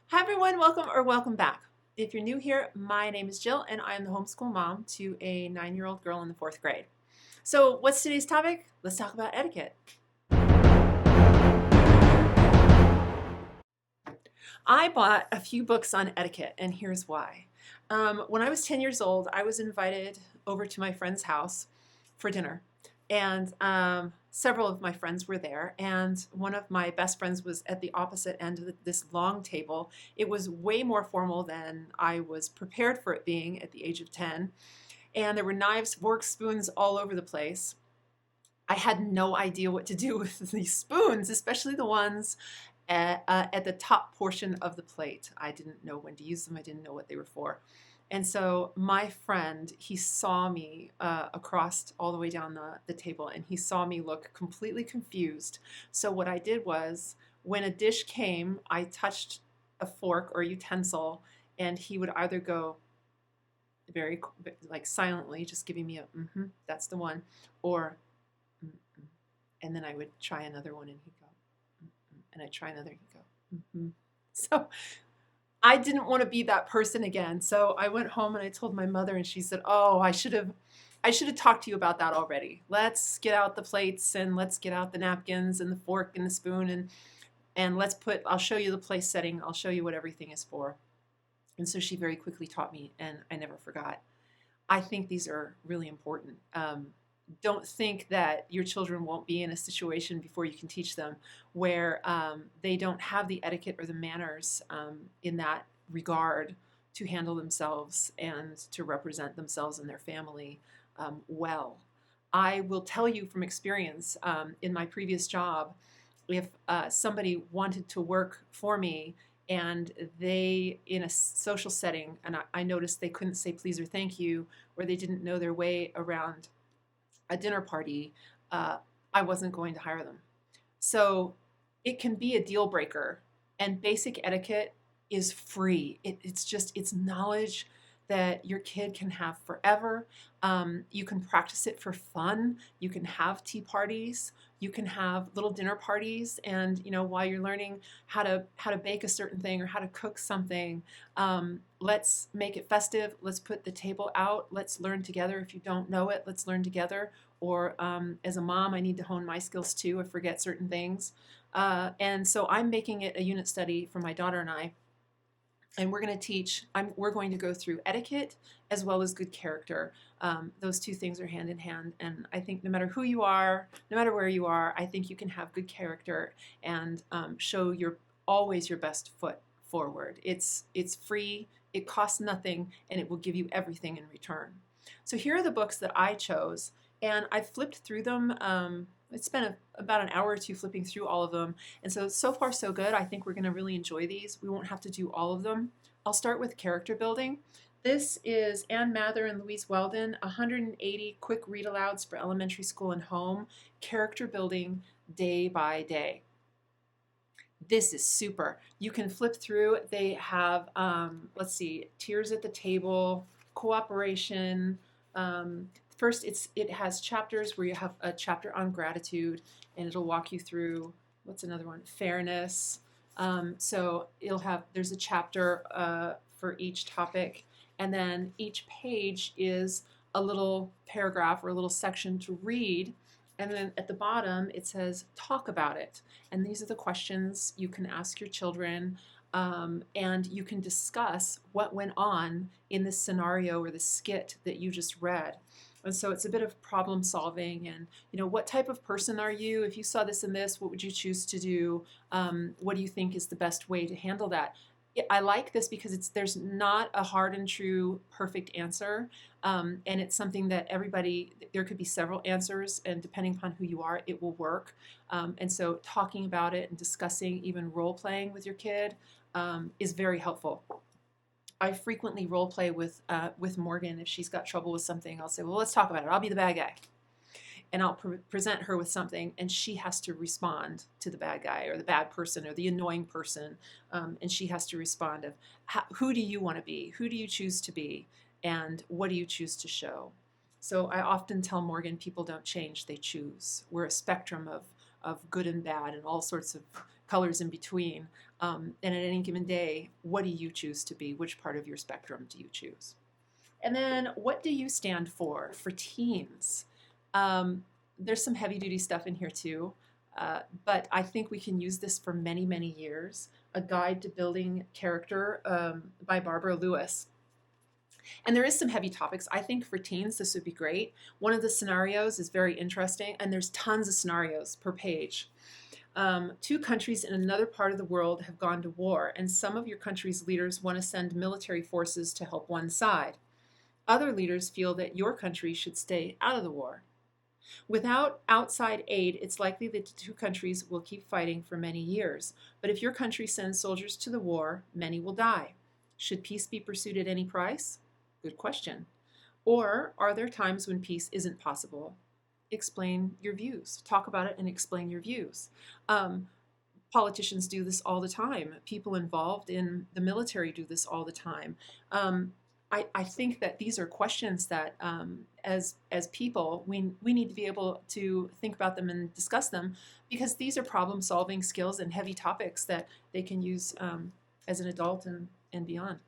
Hi everyone, welcome back. If you're new here, my name is Jill and I am the homeschool mom to a 9-year-old girl in the 4th grade. So what's today's topic? Let's talk about etiquette. I bought a few books on etiquette and here's why. When I was 10 years old, I was invited over to my friend's house for dinner. And several of my friends were there, and one of my best friends was at the opposite end of this long table. It was way more formal than I was prepared for it being at the age of 10, and there were knives, forks, spoons all over the place. I had no idea what to do with these spoons, especially the ones at the top portion of the plate. I didn't know when to use them. I didn't know what they were for. And so my friend, he saw me across all the way down the table, and he saw me look completely confused. So what I did was, when a dish came, I touched a fork or utensil, and he would either go very like silently, just giving me a that's the one, or mm-mm. And then I would try another one, and he'd go, and I'd try another, and he'd go, So I didn't want to be that person again. So I went home and I told my mother, and she said, "Oh, I should have talked to you about that already. Let's get out the plates and let's get out the napkins and the fork and the spoon and I'll show you the place setting. I'll show you what everything is for." And so she very quickly taught me, and I never forgot. I think these are really important. Don't think that your children won't be in a situation before you can teach them where they don't have the etiquette or the manners in that regard to handle themselves and to represent themselves and their family well. I will tell you from experience, in my previous job, if somebody wanted to work for me and they, in a social setting, and I noticed they couldn't say please or thank you, or they didn't know their way around a dinner party, I wasn't going to hire them. So it can be a deal breaker. And basic etiquette is free. It's knowledge that your kid can have forever. You can practice it for fun. You can have tea parties. You can have little dinner parties, and while you're learning how to bake a certain thing or how to cook something, let's make it festive. Let's put the table out. Let's learn together. If you don't know it, let's learn together. Or as a mom, I need to hone my skills too. I forget certain things. And so I'm making it a unit study for my daughter and I. And we're going to we're going to go through etiquette as well as good character. Those two things are hand in hand. And I think no matter who you are, no matter where you are, I think you can have good character and show always your best foot forward. It's free, it costs nothing, and it will give you everything in return. So here are the books that I chose, and I flipped through them. I spent about an hour or two flipping through all of them. And so far so good. I think we're going to really enjoy these. We won't have to do all of them. I'll start with character building. This is Ann Mather and Louise Weldon, 180 quick read alouds for elementary school and home, character building day by day. This is super. You can flip through. They have, let's see, tears at the table, cooperation. First, it has chapters where you have a chapter on gratitude, and it'll walk you through, what's another one? Fairness. So there's a chapter for each topic, and then each page is a little paragraph or a little section to read. And then at the bottom, it says, talk about it. And these are the questions you can ask your children, and you can discuss what went on in this scenario or the skit that you just read. And so it's a bit of problem solving and, what type of person are you? If you saw this and this, what would you choose to do? What do you think is the best way to handle that? I like this because there's not a hard and true perfect answer. And it's something that there could be several answers, and depending upon who you are, it will work. And so talking about it and discussing, even role playing with your kid, is very helpful. I frequently role play with Morgan. If she's got trouble with something, I'll say, well, let's talk about it. I'll be the bad guy. And I'll present her with something, and she has to respond to the bad guy or the bad person or the annoying person. And she has to respond of, who do you want to be? Who do you choose to be? And what do you choose to show? So I often tell Morgan, people don't change, they choose. We're a spectrum of good and bad and all sorts of colors in between. And at any given day, what do you choose to be? Which part of your spectrum do you choose? And then what do you stand for teens? There's some heavy duty stuff in here too, but I think we can use this for many, many years. A Guide to Building Character by Barbara Lewis. And there is some heavy topics. I think for teens, this would be great. One of the scenarios is very interesting, and there's tons of scenarios per page. 2 countries in another part of the world have gone to war, and some of your country's leaders want to send military forces to help one side. Other leaders feel that your country should stay out of the war. Without outside aid, it's likely that the 2 countries will keep fighting for many years. But if your country sends soldiers to the war, many will die. Should peace be pursued at any price? Good question. Or are there times when peace isn't possible? Explain your views. Talk about it and explain your views. Politicians do this all the time. People involved in the military do this all the time. I think that these are questions that, as people, we need to be able to think about them and discuss them, because these are problem-solving skills and heavy topics that they can use as an adult and beyond.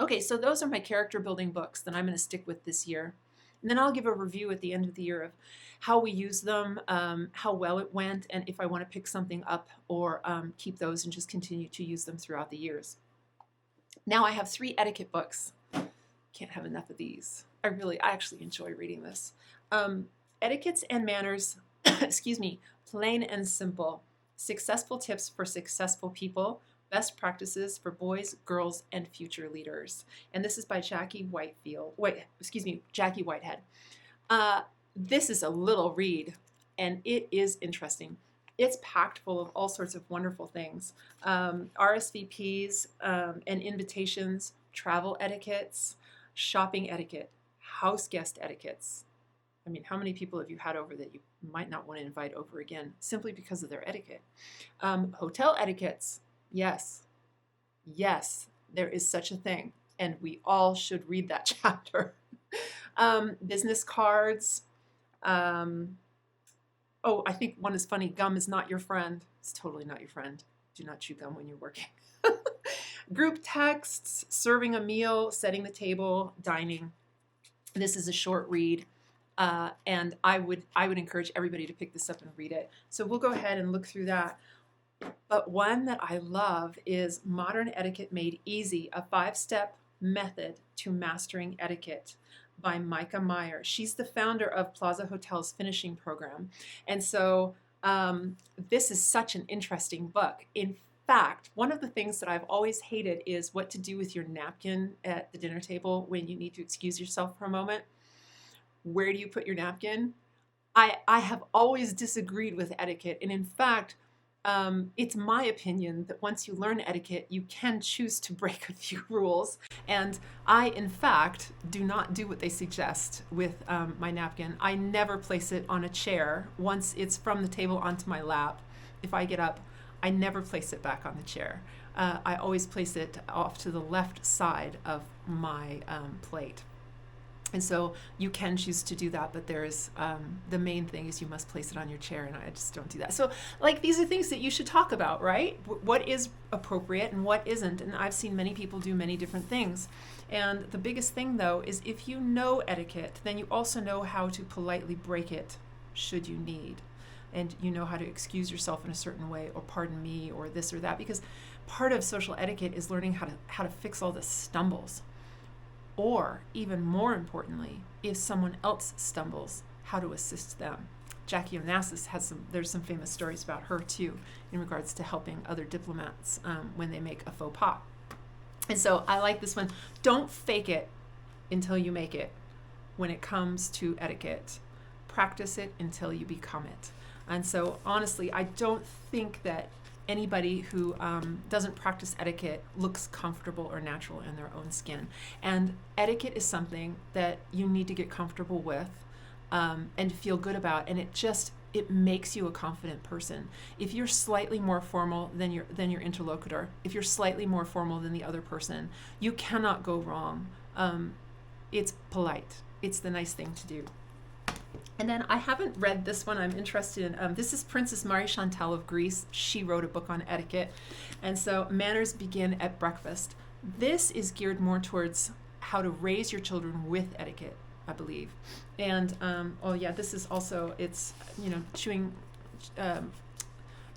Okay, so those are my character building books that I'm going to stick with this year. And then I'll give a review at the end of the year of how we use them, how well it went, and if I want to pick something up or keep those and just continue to use them throughout the years. Now I have 3 etiquette books. Can't have enough of these. I actually enjoy reading this. Etiquettes and Manners, excuse me, Plain and Simple. Successful Tips for Successful People. Best Practices for Boys, Girls, and Future Leaders. And this is by Jackie Whitehead. This is a little read, and it is interesting. It's packed full of all sorts of wonderful things. RSVPs and invitations, travel etiquettes, shopping etiquette, house guest etiquettes. I mean, how many people have you had over that you might not want to invite over again simply because of their etiquette? Hotel etiquettes. Yes, there is such a thing, and we all should read that chapter. Business cards. Oh, I think one is funny. Gum is not your friend. It's totally not your friend. Do not chew gum when you're working. Group texts, serving a meal, setting the table, dining. This is a short read, and I would encourage everybody to pick this up and read it. So we'll go ahead and look through that. But one that I love is Modern Etiquette Made Easy, a 5-step method to mastering etiquette by Micah Meyer. She's the founder of Plaza Hotel's finishing program. And so this is such an interesting book. In fact, one of the things that I've always hated is what to do with your napkin at the dinner table when you need to excuse yourself for a moment. Where do you put your napkin? I have always disagreed with etiquette. And in fact, it's my opinion that once you learn etiquette, you can choose to break a few rules. And I, in fact, do not do what they suggest with my napkin. I never place it on a chair. Once it's from the table onto my lap, if I get up, I never place it back on the chair. I always place it off to the left side of my plate. And so you can choose to do that, but there's the main thing is you must place it on your chair, and I just don't do that. So like these are things that you should talk about, right? What is appropriate and what isn't? And I've seen many people do many different things. And the biggest thing though is if you know etiquette, then you also know how to politely break it should you need. And you know how to excuse yourself in a certain way, or pardon me, or this or that, because part of social etiquette is learning how to fix all the stumbles. Or, even more importantly, if someone else stumbles, how to assist them. Jackie Onassis there's some famous stories about her too, in regards to helping other diplomats when they make a faux pas. And so I like this one. Don't fake it until you make it when it comes to etiquette. Practice it until you become it. And so honestly, I don't think that anybody who doesn't practice etiquette looks comfortable or natural in their own skin. And etiquette is something that you need to get comfortable with and feel good about. And it makes you a confident person. If you're slightly more formal than your interlocutor, if you're slightly more formal than the other person, you cannot go wrong. It's polite. It's the nice thing to do. And then I haven't read this one. I'm interested in. This is Princess Marie Chantal of Greece. She wrote a book on etiquette. And so manners begin at breakfast. This is geared more towards how to raise your children with etiquette, I believe. And oh yeah, this is also, it's, you know, chewing,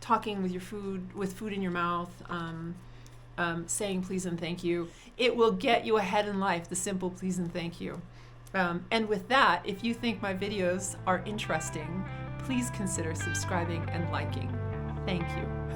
talking with your food, with food in your mouth, saying please and thank you. It will get you ahead in life, the simple please and thank you. And with that, if you think my videos are interesting, please consider subscribing and liking. Thank you.